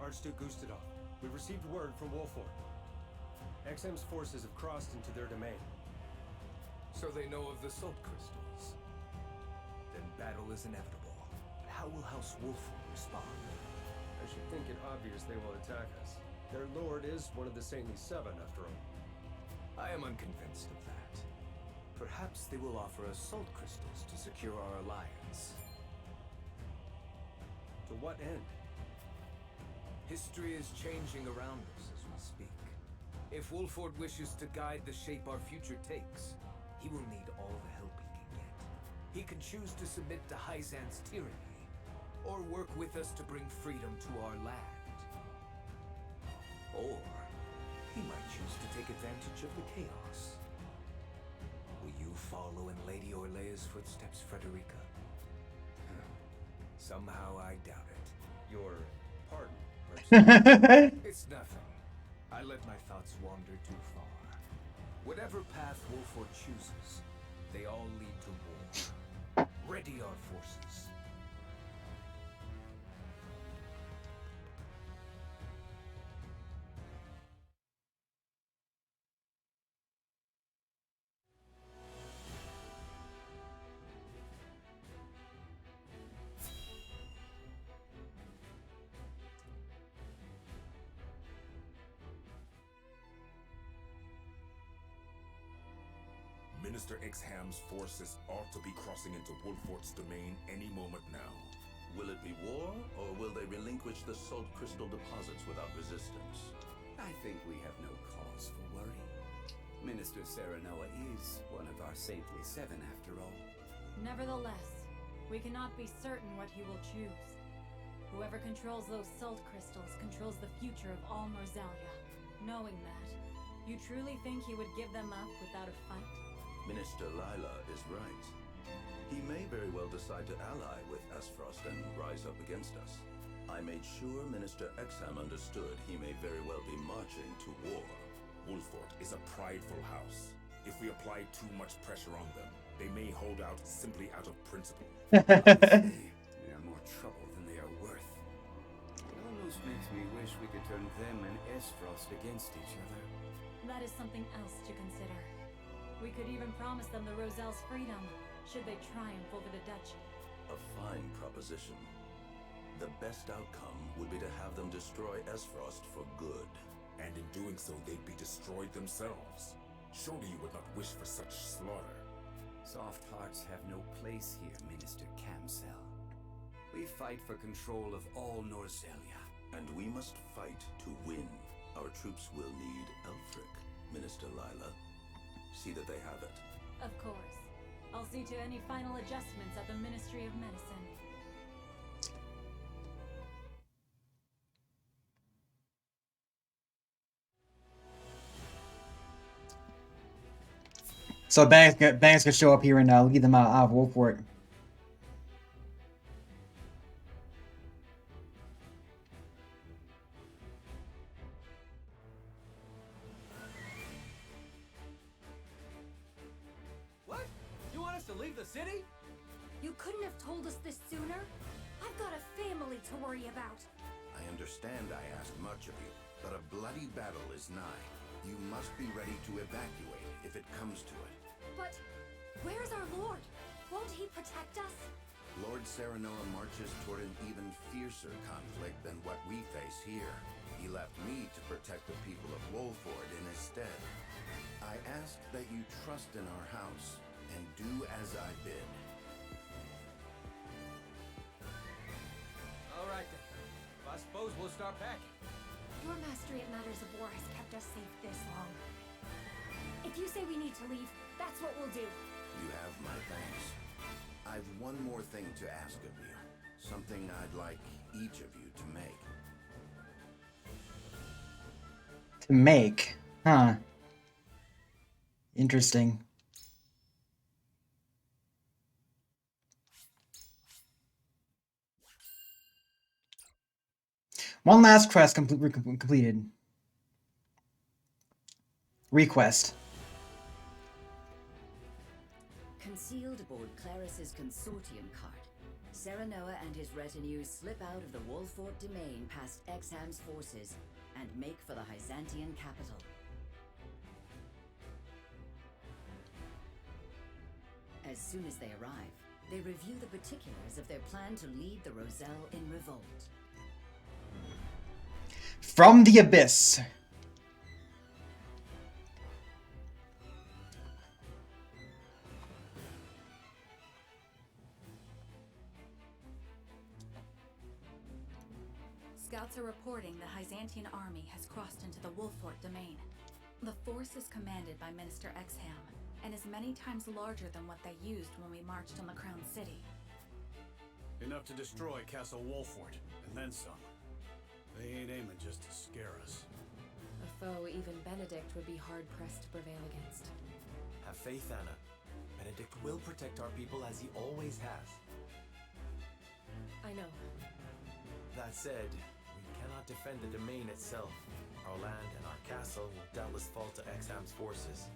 Archduke Gustadov. We received word from Wolford. XM's forces have crossed into their domain. So they know of the salt crystals. Then battle is inevitable. How will House Wolford respond? I should think it obvious they will attack us. Their lord is one of the Saintly Seven, after all. I am unconvinced of that. Perhaps they will offer us salt crystals to secure our alliance. To what end? History is changing around us as we speak. If Wolford wishes to guide the shape our future takes, he will need all the help he can get. He can choose to submit to Hyzan's tyranny, or work with us to bring freedom to our land. Or he might choose to take advantage of the chaos. Will you follow in Lady Orlea's footsteps, Frederica? Somehow I doubt it. Your pardon, It's nothing. I let my thoughts wander too far. Whatever path Wolford chooses, they all lead to war. Ready our forces. Minister Ixham's forces ought to be crossing into Wolford's domain any moment now. Will it be war, or will they relinquish the salt crystal deposits without resistance? I think we have no cause for worry. Minister Serenoa is one of our Saintly Seven, after all. Nevertheless, we cannot be certain what he will choose. Whoever controls those salt crystals controls the future of all Norzelia. Knowing that, you truly think he would give them up without a fight? Minister Lila is right. He may very well decide to ally with Aspfrost and rise up against us. I made sure Minister Exham understood he may very well be marching to war. Wolford is a prideful house. If we apply too much pressure on them, they may hold out simply out of principle. Honestly, they are more trouble than they are worth. It almost makes me wish we could turn them and Aspfrost against each other. That is something else to consider. We could even promise them the Roselle's freedom, should they triumph over the duchy. A fine proposition. The best outcome would be to have them destroy Aspfrost for good. And in doing so, they'd be destroyed themselves. Surely you would not wish for such slaughter. Soft hearts have no place here, Minister Camsel. We fight for control of all Norzelia. And we must fight to win. Our troops will need Elfric, Minister Lila. See that they have it. Of course. I'll see to any final adjustments at the Ministry of Medicine. So Banks could show up here and lead them out of Wolford. What? You want us to leave the city? You couldn't have told us this sooner? I've got a family to worry about. I understand I ask much of you, but a bloody battle is nigh. You must be ready to evacuate if it comes to it. But where's our lord? Won't he protect us? Lord Serenoa marches toward an even fiercer conflict than what we face here. He left me to protect the people of Wolford in his stead. I ask that you trust in our house and do as I bid. All right then. I suppose we'll start packing. Your mastery at matters of war has kept us safe this long. If you say we need to leave, that's what we'll do. You have my thanks. I've one more thing to ask of you. Something I'd like each of you to make. To make? Huh. Interesting. One last quest completed. Request. Concealed aboard Claris's consortium card. Serenoa and his retinue slip out of the Wolfort domain past Exham's forces and make for the Hyzantian capital. As soon as they arrive, they review the particulars of their plan to lead the Roselle in revolt. From the Abyss. Scouts are reporting the Hyzantian army has crossed into the Wolfort domain. The force is commanded by Minister Exham, and is many times larger than what they used when we marched on the Crown City. Enough to destroy Castle Wolfort, and then some. They ain't aiming just to scare us. A foe even Benedict would be hard-pressed to prevail against. Have faith, Anna. Benedict will protect our people as he always has. I know. That said, we cannot defend the domain itself. Our land and our castle will doubtless fall to Exham's forces.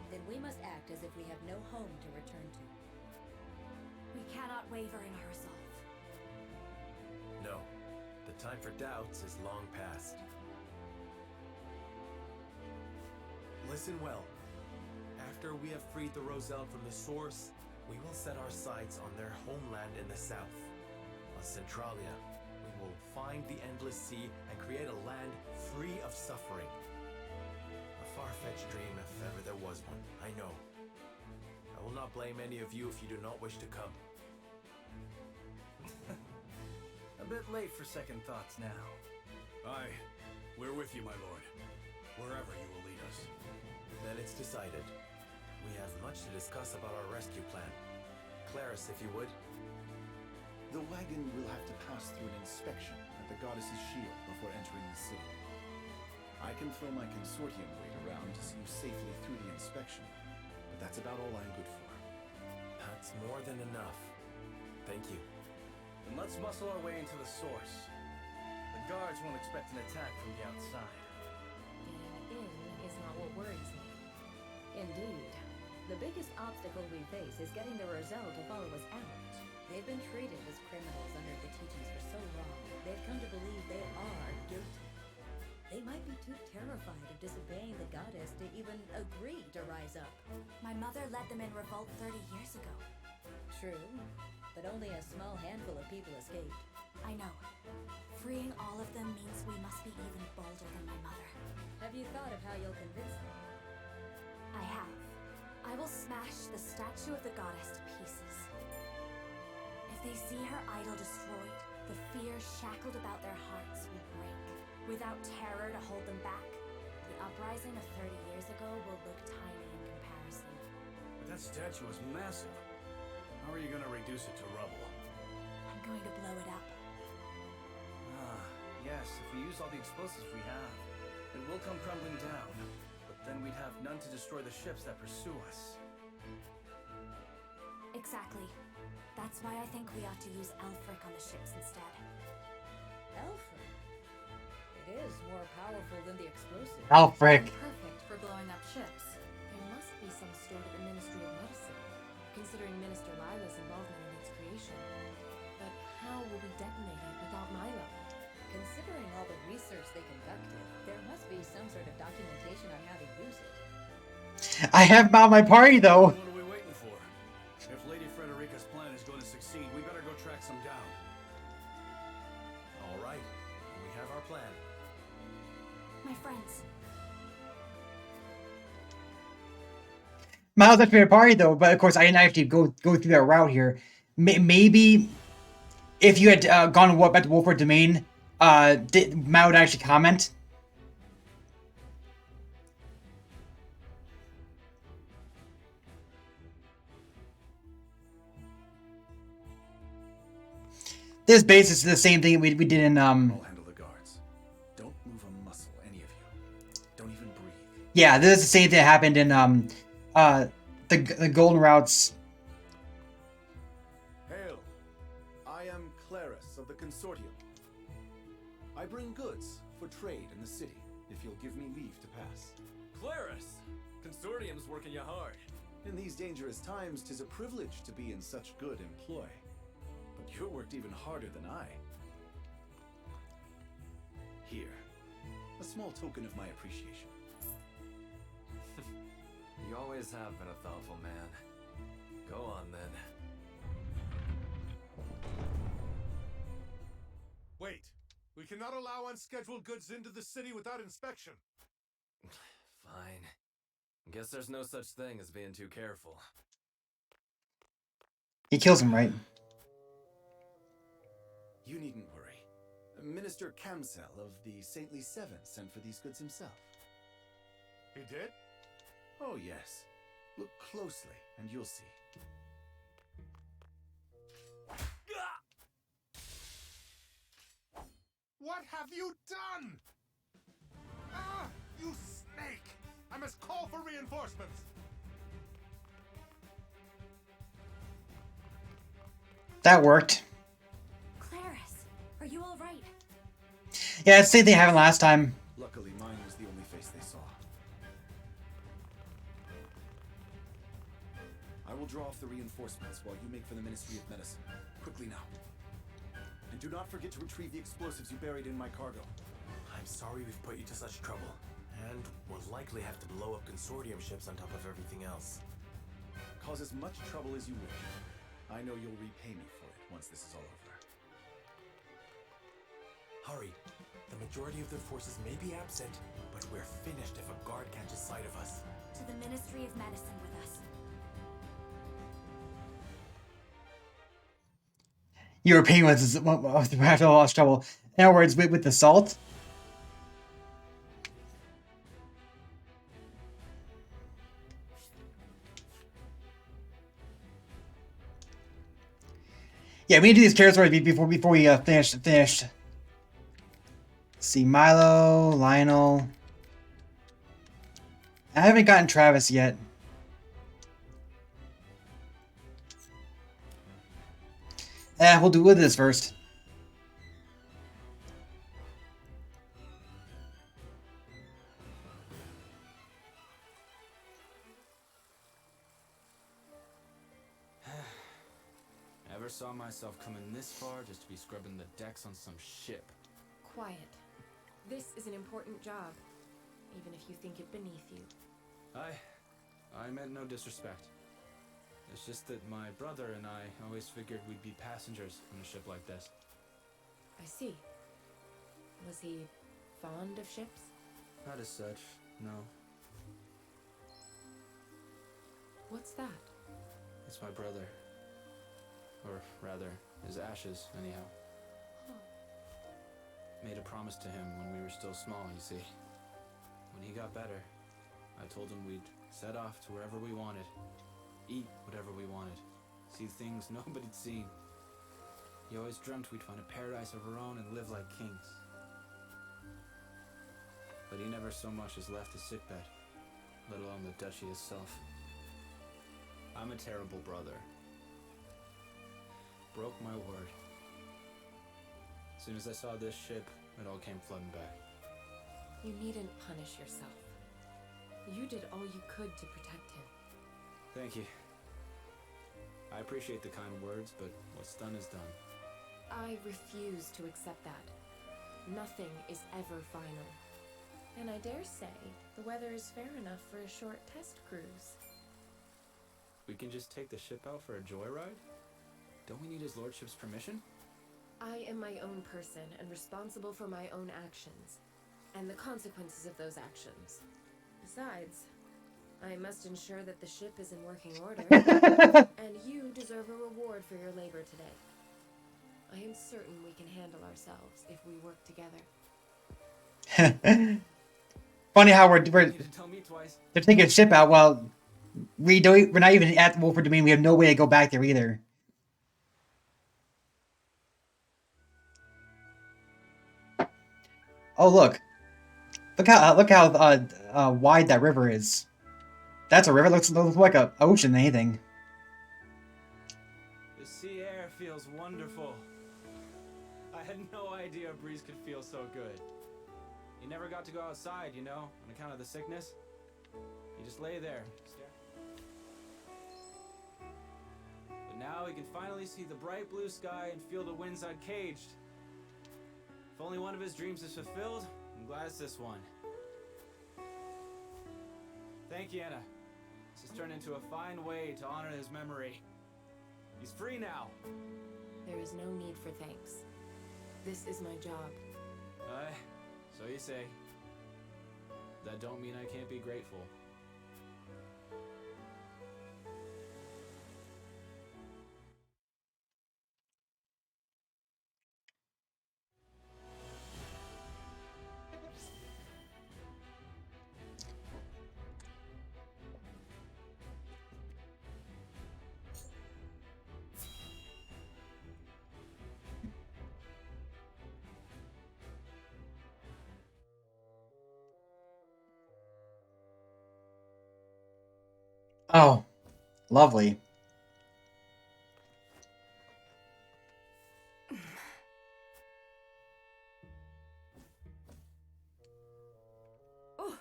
Then we must act as if we have no home to return to. We cannot waver in our resolve. No. The time for doubts is long past. Listen well. After we have freed the Roselle from the source, we will set our sights on their homeland in the south. On Centralia, we will find the Endless Sea and create a land free of suffering. A far-fetched dream if ever there was one, I know. I will not blame any of you if you do not wish to come. A bit late for second thoughts now. Aye, we're with you, my lord. Wherever you will lead us. Then it's decided. We have much to discuss about our rescue plan. Claris, if you would. The wagon will have to pass through an inspection at the goddess's shield before entering the city. I can throw my consortium weight around to see you safely through the inspection, but that's about all I'm good for. That's more than enough. Thank you. Then let's muscle our way into the source. The guards won't expect an attack from the outside. Being in is not what worries me. Indeed, the biggest obstacle we face is getting the Roselle to follow us out. They've been treated as criminals under the teachings for so long, they've come to believe they are guilty. They might be too terrified of disobeying the goddess to even agree to rise up. My mother led them in revolt 30 years ago. True, but only a small handful of people escaped. I know. Freeing all of them means we must be even bolder than my mother. Have you thought of how you'll convince them? I have. I will smash the statue of the goddess to pieces. If they see her idol destroyed, the fear shackled about their hearts will break. Without terror to hold them back, the uprising of 30 years ago will look tiny in comparison. But that statue is massive. How are you gonna reduce it to rubble? I'm going to blow it up. Ah, yes, if we use all the explosives we have, it will come crumbling down. But then we'd have none to destroy the ships that pursue us. Exactly. That's why I think we ought to use Elfric on the ships instead. Elfric? It is more powerful than the explosive. Alfric. Perfect for blowing up ships. There must be some sort of a Ministry of Medicine, considering Minister Lila's involvement in its creation. But how will we detonate it without Milo? Considering all the research they conducted, there must be some sort of documentation on how to use it. I have him on my party though. What are we waiting for? If Lady Frederica's plan is going to succeed, we better go track some down. All right. We have our plan. My friends. Miles left me a party though, but of course I didn't actually go through that route here. Maybe if you had gone back to Wolford Domain, Mao would actually comment. This base is the same thing we did in I'll handle the guards. Don't move a muscle, any of you. Don't even breathe. Yeah, this is the same thing that happened in the Golden Routes. Hail! I am Claris of the Consortium. I bring goods for trade in the city, if you'll give me leave to pass. Claris! Consortium's working you hard. In these dangerous times, 'tis a privilege to be in such good employ. You worked even harder than I. Here, a small token of my appreciation. You always have been a thoughtful man. Go on, then. Wait! We cannot allow unscheduled goods into the city without inspection. Fine. Guess there's no such thing as being too careful. He kills him, right? You needn't worry. Minister Kamsel of the Saintly Seven sent for these goods himself. He did? Oh, yes. Look closely, and you'll see. What have you done? Ah, you snake! I must call for reinforcements! That worked. Claris, are you all right? Yeah, it's the same thing happened last time. Luckily, mine was the only face they saw. I will draw off the reinforcements while you make for the Ministry of Medicine. Quickly now. And do not forget to retrieve the explosives you buried in my cargo. I'm sorry we've put you to such trouble. And we'll likely have to blow up consortium ships on top of everything else. Cause as much trouble as you wish. I know you'll repay me for it once this is all over. Hurry. The majority of their forces may be absent, but we're finished if a guard catches sight of us. To the Ministry of Medicine with us. European ones have a lot of trouble. In other words, with the salt. Yeah, we need to do these territories before we finished. Let's see, Milo, Lionel. I haven't gotten Travis yet. We'll do this first. Ever saw myself coming this far just to be scrubbing the decks on some ship? Quiet. This is an important job, even if you think it beneath you. I meant no disrespect. It's just that my brother and I always figured we'd be passengers on a ship like this. I see. Was he fond of ships? Not as such, no. What's that? It's my brother. Or rather, his ashes, anyhow. Made a promise to him when we were still small, you see. When he got better, I told him we'd set off to wherever we wanted. Eat whatever we wanted. See things nobody'd seen. He always dreamt we'd find a paradise of our own and live like kings. But he never so much as left his sickbed, let alone the duchy itself. I'm a terrible brother. Broke my word. As soon as I saw this ship, it all came flooding back. You needn't punish yourself. You did all you could to protect him. Thank you. I appreciate the kind words, but what's done is done. I refuse to accept that. Nothing is ever final. And I dare say, the weather is fair enough for a short test cruise. We can just take the ship out for a joyride? Don't we need his lordship's permission? I am my own person and responsible for my own actions, and the consequences of those actions. Besides, I must ensure that the ship is in working order, and you deserve a reward for your labor today. I am certain we can handle ourselves if we work together. Funny how they're taking a ship out while we're not even at the Wolford Domain. We have no way to go back there either. Oh look how wide that river is. That's a river. It looks like an ocean than anything. The sea air feels wonderful. I had no idea a breeze could feel so good. You never got to go outside, you know, on account of the sickness. You just lay there, stare. But now we can finally see the bright blue sky and feel the winds uncaged. If only one of his dreams is fulfilled, I'm glad it's this one. Thank you, Anna. This has turned into a fine way to honor his memory. He's free now. There is no need for thanks. This is my job. So you say. That don't mean I can't be grateful. Oh, lovely. Oh,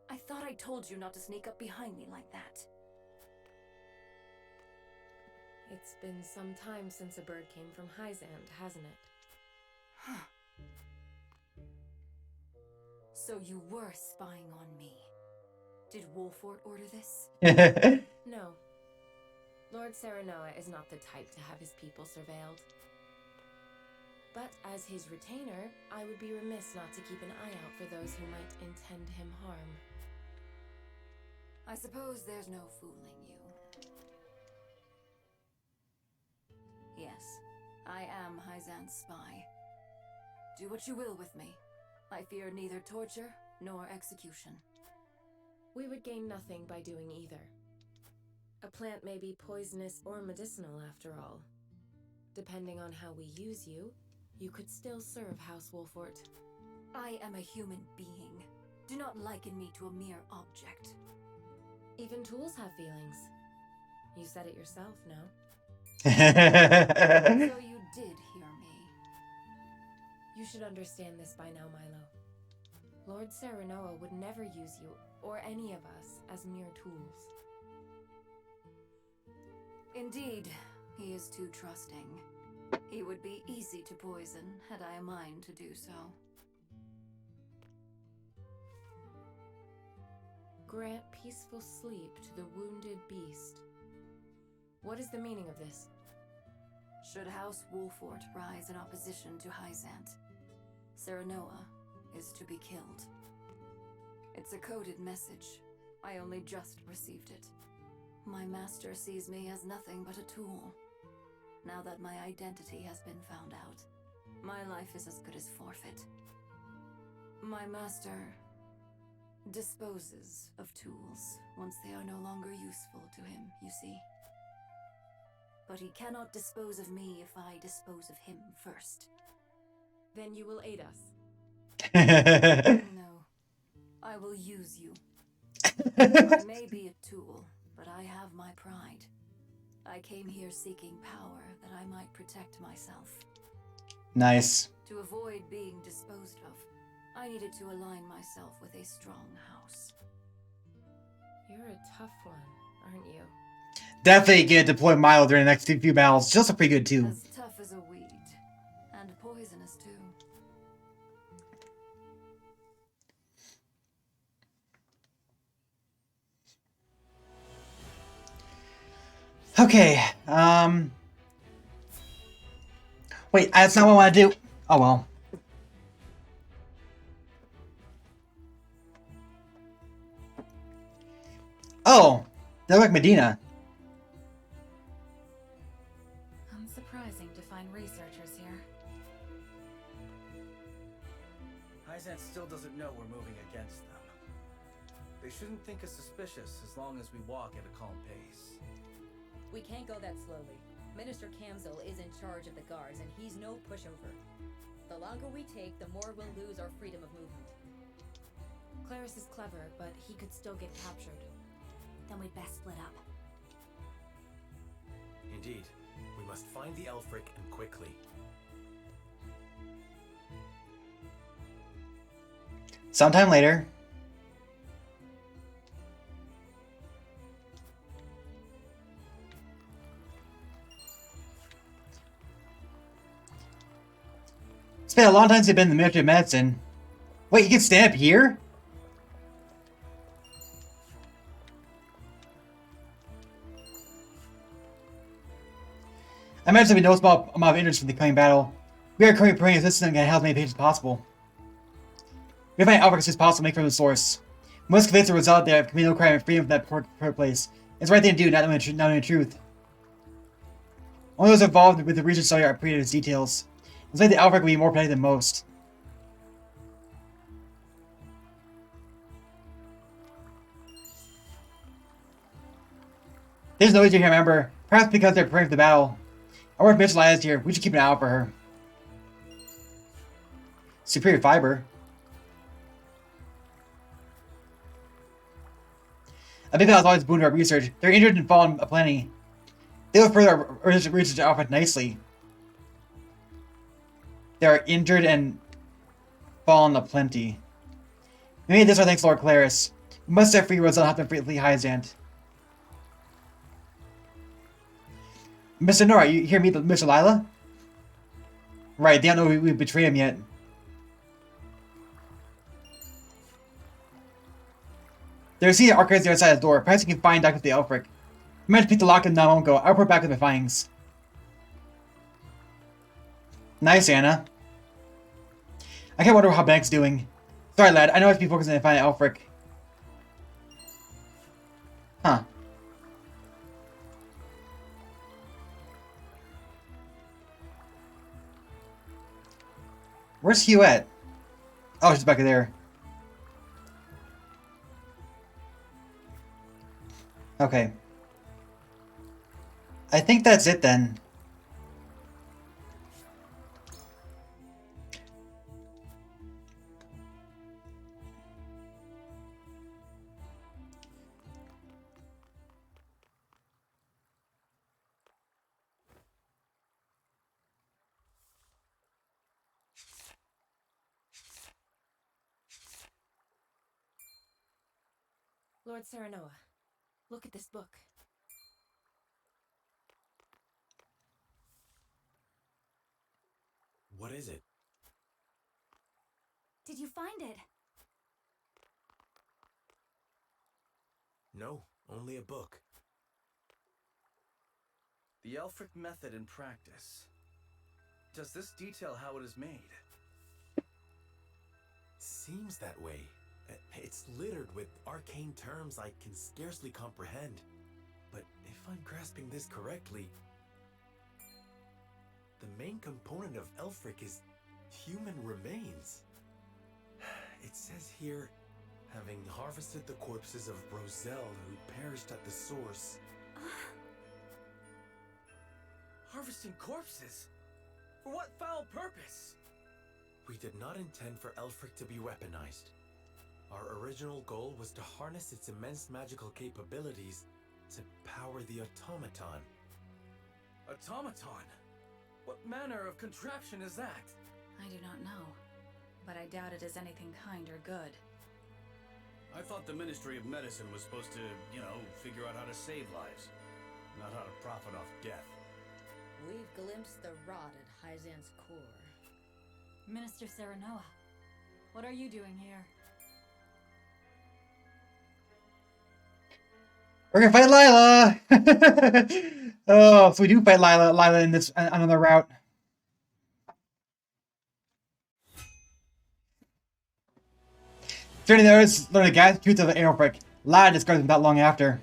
I thought I told you not to sneak up behind me like that. It's been some time since a bird came from Hyzand, hasn't it? Huh. So you were spying on me. Did Wolfort order this? No. Lord Serenoa is not the type to have his people surveilled. But as his retainer, I would be remiss not to keep an eye out for those who might intend him harm. I suppose there's no fooling you. Yes, I am Hyzand's spy. Do what you will with me. I fear neither torture nor execution. We would gain nothing by doing either. A plant may be poisonous or medicinal after all. Depending on how we use you, you could still serve House Wolfort. I am a human being. Do not liken me to a mere object. Even tools have feelings. You said it yourself, no? So you did hear me. You should understand this by now, Milo. Lord Serenoa would never use you, or any of us, as mere tools. Indeed, he is too trusting. He would be easy to poison, had I a mind to do so. Grant peaceful sleep to the wounded beast. What is the meaning of this? Should House Wolfort rise in opposition to Hyzand, Serenoa is to be killed. It's a coded message. I only just received it. My master sees me as nothing but a tool. Now that my identity has been found out, my life is as good as forfeit. My master disposes of tools once they are no longer useful to him, you see. But he cannot dispose of me if I dispose of him first. Then you will aid us. No, I will use you. I may be a tool, but I have my pride. I came here seeking power that I might protect myself. Nice. To avoid being disposed of, I needed to align myself with a strong house. You're a tough one, aren't you? Definitely get to deploy Milo during the next few battles. Just pretty good too. As tough as a weed, and poisonous too. Okay, wait, that's not what I want to do. Oh well. Oh, they look like Medina. Unsurprising to find researchers here. Hyzand still doesn't know we're moving against them. They shouldn't think us suspicious as long as we walk at a calm pace. We can't go that slowly. Minister Kamzil is in charge of the guards, and he's no pushover. The longer we take, the more we'll lose our freedom of movement. Claris is clever, but he could still get captured. Then we'd best split up. Indeed. We must find the Elfric, and quickly. Sometime later. It's been a long time since I've been in the Ministry of Medicine. Wait, you can stand up here? I imagine there'll be no small amount of interest from the coming battle. We are currently praying assistance and help as many patients as possible. We find outbreaks as possible, make from the source. We must convince the result that committing no crime and freedom from that poor place. It's the right thing to do, not knowing the truth. Only those involved with the region study are privy to its details. It's like the outbreak will be more petty than most. There's no easier here, remember. Perhaps because they're preparing for the battle. I wonder if Miss Lila's here. We should keep an eye out for her. Superior fiber. A big battle is always a boon to our research. They're injured and fallen aplenty. They will further our research output nicely. They are injured and fallen aplenty. Maybe this one thanks Lord Claris. We must set free Roselle and help them flee Hyzant. Mr. Nora, you hear me, Mr. Lila? Right, they don't know we betrayed him yet. There's a archives there outside the door. Perhaps you can find Dr. the Elfric. I meant to pick the lock and now I won't go. I'll report back with my findings. Nice, Anna. I can't wonder how Beck's doing. Sorry, lad. I know I have to be focusing on finding Elfric. Huh. Where's Hugh at? Oh, she's back there. Okay. I think that's it then. Lord Serenoa, look at this book. What is it? Did you find it? No, only a book. The Elfric method in practice. Does this detail how it is made? Seems that way. It's littered with arcane terms I can scarcely comprehend. But if I'm grasping this correctly, the main component of Elfric is human remains. It says here, having harvested the corpses of Roselle who perished at the source. Harvesting corpses? For what foul purpose? We did not intend for Elfric to be weaponized. Our original goal was to harness its immense magical capabilities to power the automaton. Automaton? What manner of contraption is that? I do not know, but I doubt it is anything kind or good. I thought the Ministry of Medicine was supposed to, figure out how to save lives, not how to profit off death. We've glimpsed the rot at Hyzant's core. Minister Serenoa, what are you doing here? We're gonna fight Lila! Oh, so we do fight Lila in this another route. Journey there is learn the gas truth of the Aerobrick. Lila discovers him not long after.